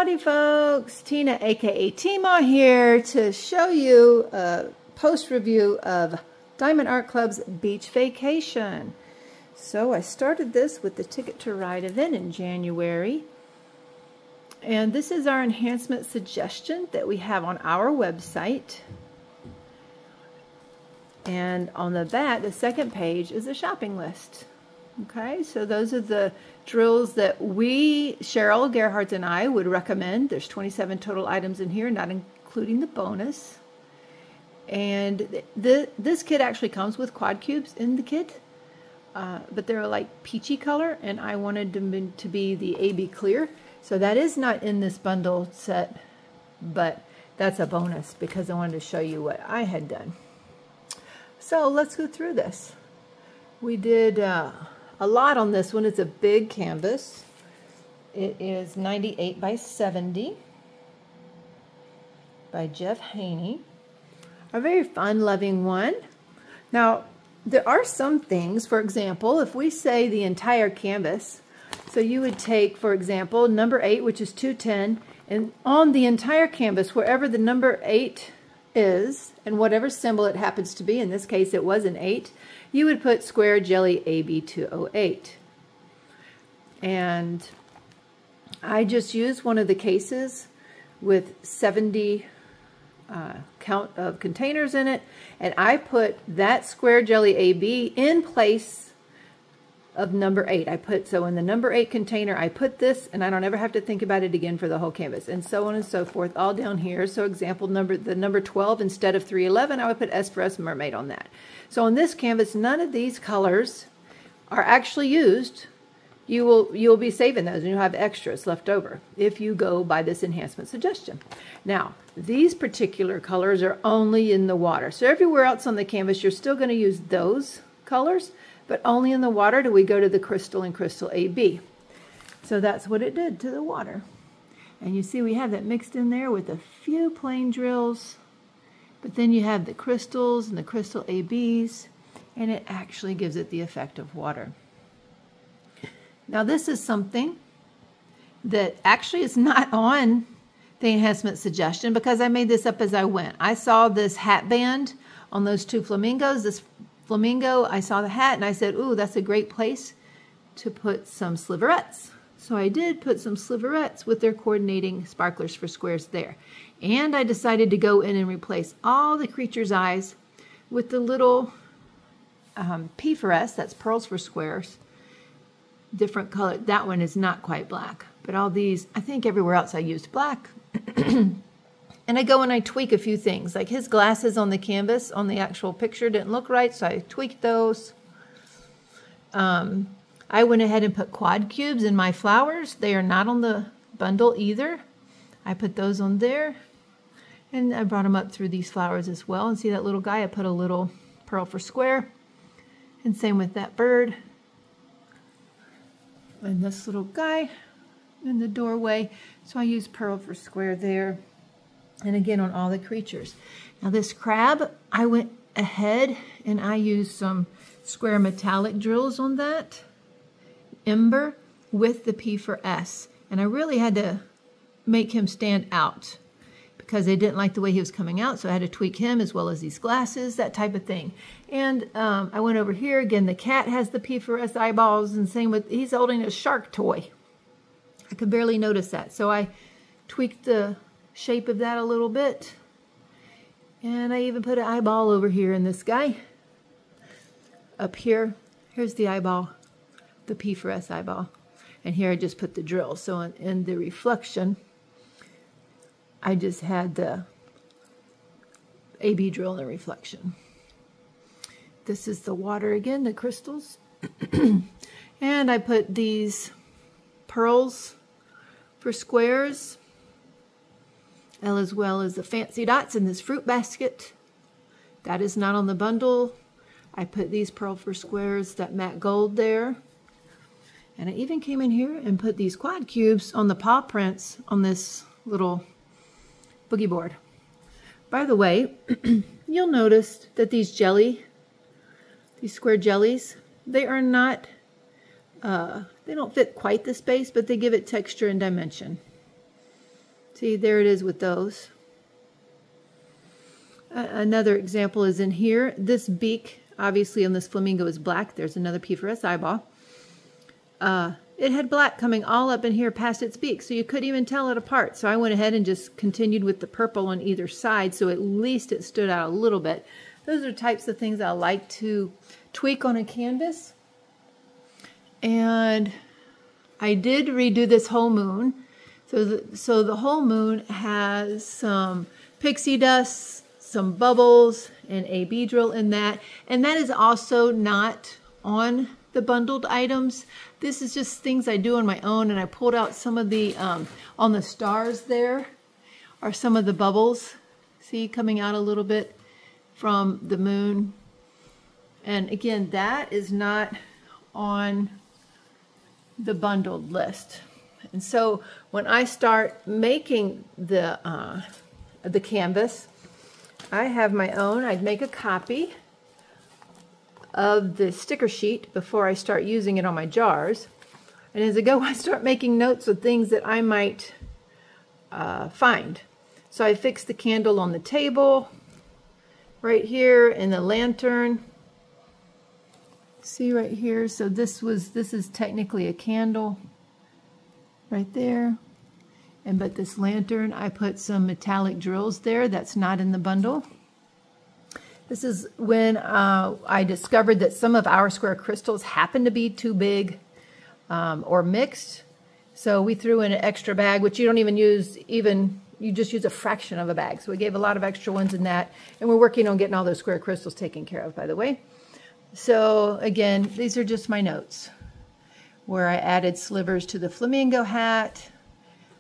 Howdy folks, Tina aka Teemaw here to show you a post review of Diamond Art Club's Beach Vacation. So I started this with the Ticket to Ride event in January, and this is our enhancement suggestion that we have on our website. And on the back, the second page is a shopping list. Okay, so those are the drills that we, Cheryl Gerhardt and I, would recommend. There's 27 total items in here, not including the bonus. And this kit actually comes with quad cubes in the kit, but they're like peachy color, and I wanted them to be the AB clear. So that is not in this bundle set, but that's a bonus because I wanted to show you what I had done. So let's go through this. We did a lot on this one. It's a big canvas. It is 98 by 70 by Jeff Haney. A very fun-loving one. Now, there are some things, for example, if we say the entire canvas, so you would take, for example, number 8, which is 210, and on the entire canvas, wherever the number 8 is, and whatever symbol it happens to be, in this case it was an 8, you would put square jelly AB208. And I just used one of the cases with 70 count of containers in it, and I put that square jelly AB in place of number 8. So in the number 8 container, I put this, and I don't ever have to think about it again for the whole canvas, and so on and so forth, all down here. So example, the number 12, instead of 311, I would put S for S Mermaid on that. So on this canvas, none of these colors are actually used. You'll be saving those, and you'll have extras left over if you go by this enhancement suggestion. Now, these particular colors are only in the water. So everywhere else on the canvas, you're still going to use those colors, but only in the water do we go to the crystal and crystal AB. So that's what it did to the water. And you see we have that mixed in there with a few plain drills, but then you have the crystals and the crystal ABs, and it actually gives it the effect of water. Now this is something that actually is not on the enhancement suggestion because I made this up as I went. I saw this hat band on those two flamingos. This flamingo, I saw the hat and I said, ooh, that's a great place to put some sliverettes. So I did put some sliverettes with their coordinating sparklers for squares there. And I decided to go in and replace all the creature's eyes with the little P for S, that's pearls for squares, different color. That one is not quite black, but all these, I think everywhere else I used black. And I go and I tweak a few things, like his glasses on the canvas on the actual picture didn't look right, so I tweaked those. I went ahead and put quad cubes in my flowers. They are not on the bundle either. I put those on there, and I brought them up through these flowers as well. And see that little guy? I put a little pearl for square, and same with that bird. And this little guy in the doorway. So I use pearl for square there. And again on all the creatures. Now this crab, I went ahead and I used some square metallic drills on that. Ember with the P for S. And I really had to make him stand out because they didn't like the way he was coming out. So I had to tweak him as well as these glasses, that type of thing. And I went over here. Again, the cat has the P for S eyeballs, and same with, he's holding a shark toy. I could barely notice that. So I tweaked the shape of that a little bit. And I even put an eyeball over here in this guy. Up here, here's the eyeball, the P for S eyeball. And here I just put the drill. So in the reflection, I just had the AB drill in the reflection. This is the water again, the crystals. And I put these pearls for squares, as well as the fancy dots in this fruit basket. That is not on the bundle. I put these pearl for squares, that matte gold there. And I even came in here and put these quad cubes on the paw prints on this little boogie board. By the way, you'll notice that these square jellies, they are not They don't fit quite the space, but they give it texture and dimension. See, there it is with those. Another example is in here. This beak, obviously on this flamingo, is black. There's another P4S eyeball. It had black coming all up in here past its beak, so you couldn't even tell it apart. So I went ahead and just continued with the purple on either side, so at least it stood out a little bit. Those are types of things I like to tweak on a canvas. And I did redo this whole moon. So the whole moon has some pixie dust, some bubbles, and a beadrill in that. And that is also not on the bundled items. This is just things I do on my own, and I pulled out some of the, on the stars there are some of the bubbles. See, coming out a little bit from the moon. And again, that is not on the bundled list. And so when I start making the canvas, I have my own. I'd make a copy of the sticker sheet before I start using it on my jars. And as I go, I start making notes of things that I might find. So I fixed the candle on the table right here, and the lantern. See right here, so this is technically a candle right there. But this lantern, I put some metallic drills there. That's not in the bundle. This is when I discovered that some of our square crystals happen to be too big or mixed. So we threw in an extra bag, which you don't even use, you just use a fraction of a bag. So we gave a lot of extra ones in that. And we're working on getting all those square crystals taken care of, by the way. So again, these are just my notes where I added slivers to the flamingo hat.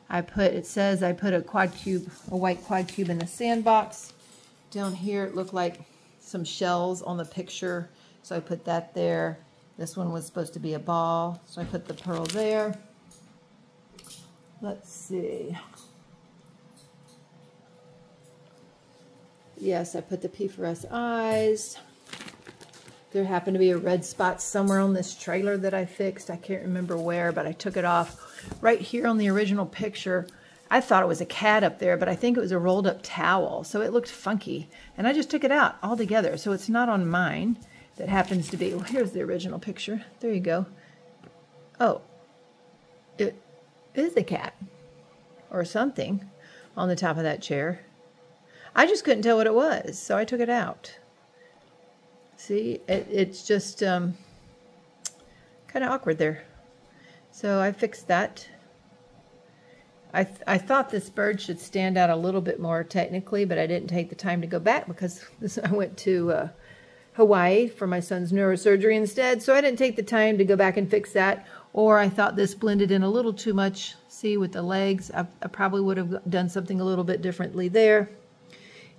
It says I put a white quad cube in the sandbox. Down here it looked like some shells on the picture, so I put that there. This one was supposed to be a ball, so I put the pearl there. Let's see. Yes, I put the P4S eyes. There happened to be a red spot somewhere on this trailer that I fixed. I can't remember where, but I took it off. Right here on the original picture, I thought it was a cat up there, but I think it was a rolled up towel, so it looked funky. And I just took it out altogether, so it's not on mine. That happens to be, well, here's the original picture. There you go. Oh, it is a cat or something on the top of that chair. I just couldn't tell what it was, so I took it out. See, it's just kind of awkward there. So I fixed that. I thought this bird should stand out a little bit more technically, but I didn't take the time to go back because I went to Hawaii for my son's neurosurgery instead, so I didn't take the time to go back and fix that. Or I thought this blended in a little too much. See, with the legs, I probably would have done something a little bit differently there,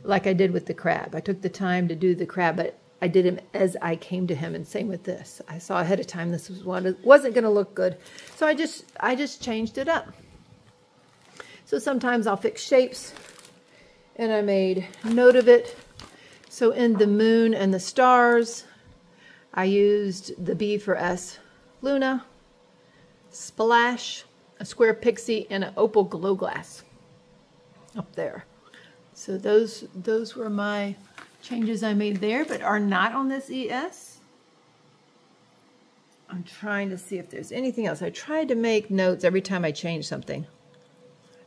like I did with the crab. I took the time to do the crab, but I did him as I came to him, and same with this. I saw ahead of time this wasn't going to look good, so I just changed it up. So sometimes I'll fix shapes, and I made note of it. So in the moon and the stars, I used the B for S Luna, Splash, a square pixie, and an opal glow glass up there. So those were my changes I made there, but are not on this ES. I'm trying to see if there's anything else. I tried to make notes every time I change something.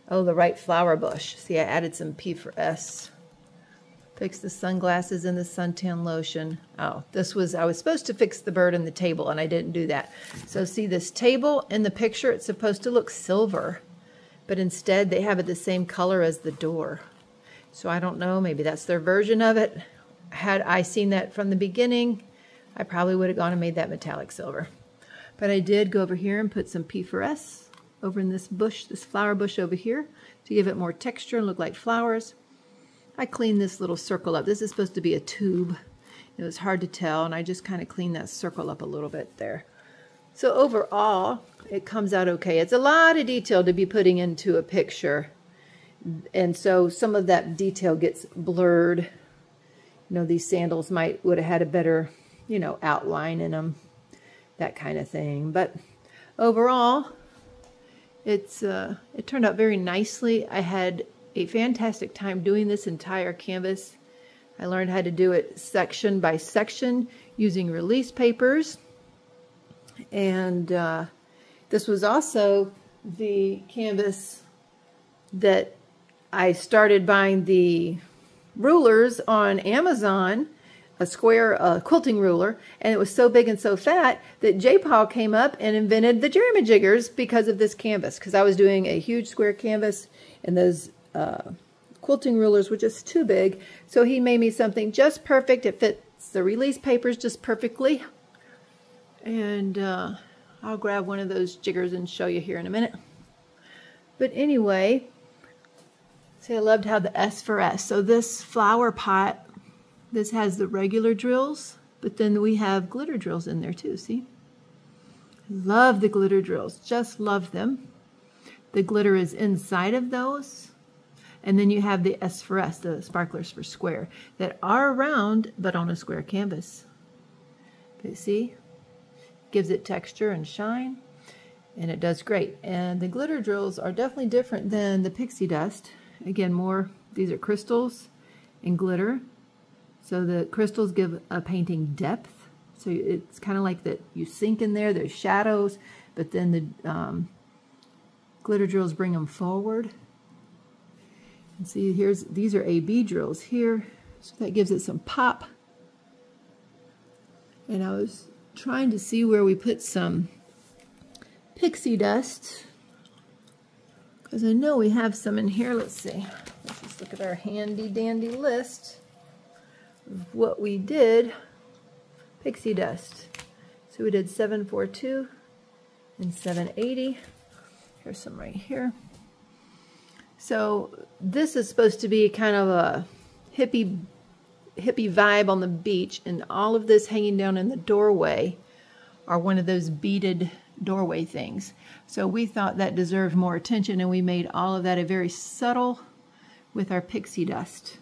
Oh, the right flower bush. See, I added some P for S. Fix the sunglasses and the suntan lotion. Oh, I was supposed to fix the bird and the table, and I didn't do that. So see, this table in the picture, it's supposed to look silver, but instead they have it the same color as the door. So I don't know, maybe that's their version of it. Had I seen that from the beginning, I probably would have gone and made that metallic silver. But I did go over here and put some P4S over in this bush, this flower bush over here, to give it more texture and look like flowers. I cleaned this little circle up. This is supposed to be a tube. It was hard to tell, and I just kind of cleaned that circle up a little bit there. So overall, it comes out okay. It's a lot of detail to be putting into a picture, and so some of that detail gets blurred. You know, these sandals would have had a better, you know, outline in them, that kind of thing. But overall, It turned out very nicely. I had a fantastic time doing this entire canvas. I learned how to do it section by section using release papers. And this was also the canvas that I started buying the rulers on Amazon, a square quilting ruler, and it was so big and so fat that J-Paul came up and invented the jerry-majiggers because of this canvas, because I was doing a huge square canvas and those quilting rulers were just too big. So he made me something just perfect. It fits the release papers just perfectly. And I'll grab one of those jiggers and show you here in a minute. But anyway, see, I loved how the S for S. So this flower pot, this has the regular drills, but then we have glitter drills in there too, see? Love the glitter drills, just love them. The glitter is inside of those. And then you have the S for S, the sparklers for square, that are round, but on a square canvas. But see, gives it texture and shine, and it does great. And the glitter drills are definitely different than the pixie dust. Again, these are crystals and glitter. So the crystals give a painting depth. So it's kind of like that you sink in there, there's shadows, but then the glitter drills bring them forward. And see, these are AB drills here, so that gives it some pop. And I was trying to see where we put some pixie dust, because I know we have some in here. Let's see. Let's just look at our handy dandy list of what we did. Pixie dust. So we did 742 and 780. Here's some right here. So this is supposed to be kind of a hippie vibe on the beach, and all of this hanging down in the doorway are one of those beaded doorway things. So we thought that deserved more attention, and we made all of that a very subtle with our pixie dust.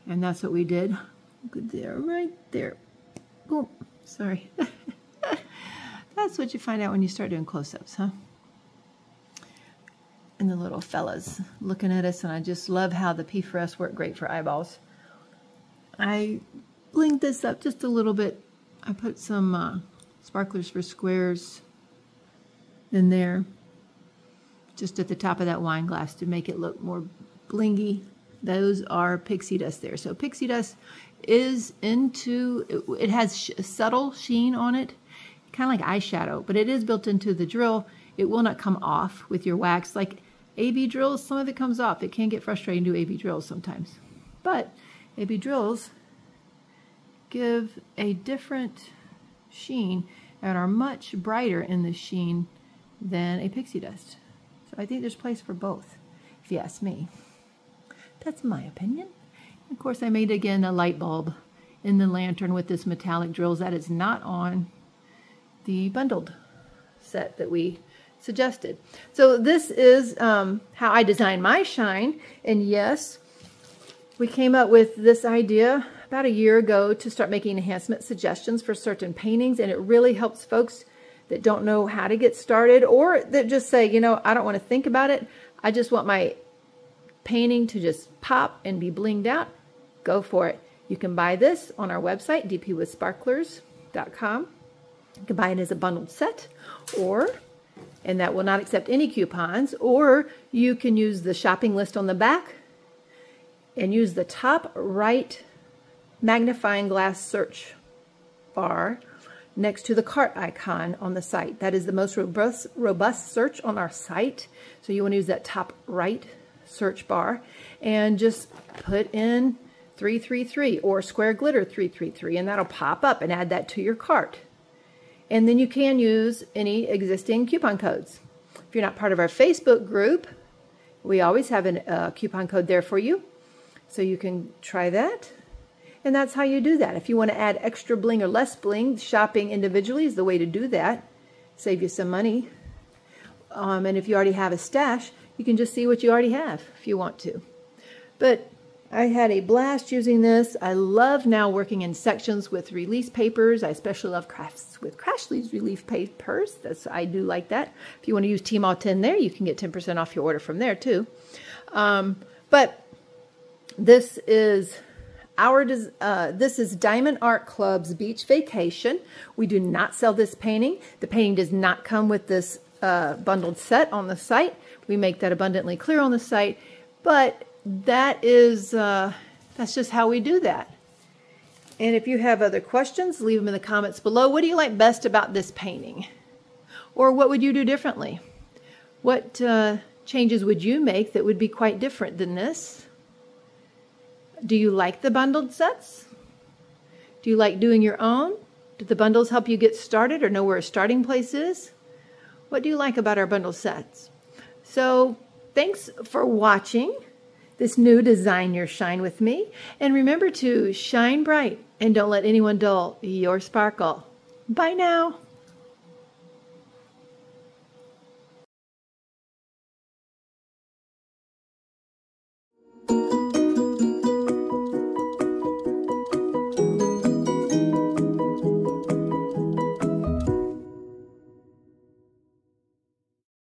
And that's what we did. Good there, right there. Boom. Sorry. That's what you find out when you start doing close-ups, huh? And the little fellas looking at us, and I just love how the P4S work great for eyeballs. I blinged this up just a little bit. I put some sparklers for squares in there, just at the top of that wine glass to make it look more blingy. Those are pixie dust there. So pixie dust is it has a subtle sheen on it, kind of like eyeshadow, but it is built into the drill. It will not come off with your wax. Like AB drills, some of it comes off. It can get frustrating to do AB drills sometimes. But AB drills give a different sheen and are much brighter in the sheen than a pixie dust. So I think there's place for both, if you ask me. That's my opinion. Of course, I made, again, a light bulb in the lantern with this metallic drills. That is not on the bundled set that we suggested. So this is how I designed my shine. And yes, we came up with this idea about a year ago to start making enhancement suggestions for certain paintings, and it really helps folks that don't know how to get started, or that just say, you know, I don't want to think about it. I just want my painting to just pop and be blinged out. Go for it. You can buy this on our website, dpwithsparklers.com. You can buy it as a bundled set, and that will not accept any coupons, or you can use the shopping list on the back and use the top right magnifying glass search bar next to the cart icon on the site. That is the most robust search on our site. So you want to use that top right search bar and just put in 333 or square glitter 333, and that'll pop up, and add that to your cart. And then you can use any existing coupon codes. If you're not part of our Facebook group, we always have a coupon code there for you. So you can try that. And that's how you do that. If you want to add extra bling or less bling, shopping individually is the way to do that. Save you some money. And if you already have a stash, you can just see what you already have if you want to. But I had a blast using this. I love now working in sections with release papers. I especially love crafts with Crashley's release papers. I do like that. If you want to use Teemaw-10 there, you can get 10% off your order from there too. But this is this is Diamond Art Club's Beach Vacation. We do not sell this painting. The painting does not come with this bundled set on the site. We make that abundantly clear on the site, but that is that's just how we do that. And if you have other questions, leave them in the comments below. What do you like best about this painting? Or what would you do differently? What changes would you make that would be quite different than this? Do you like the bundled sets? Do you like doing your own? Do the bundles help you get started or know where a starting place is? What do you like about our bundle sets? So thanks for watching this new Design Your Shine with me. And remember to shine bright and don't let anyone dull your sparkle. Bye now.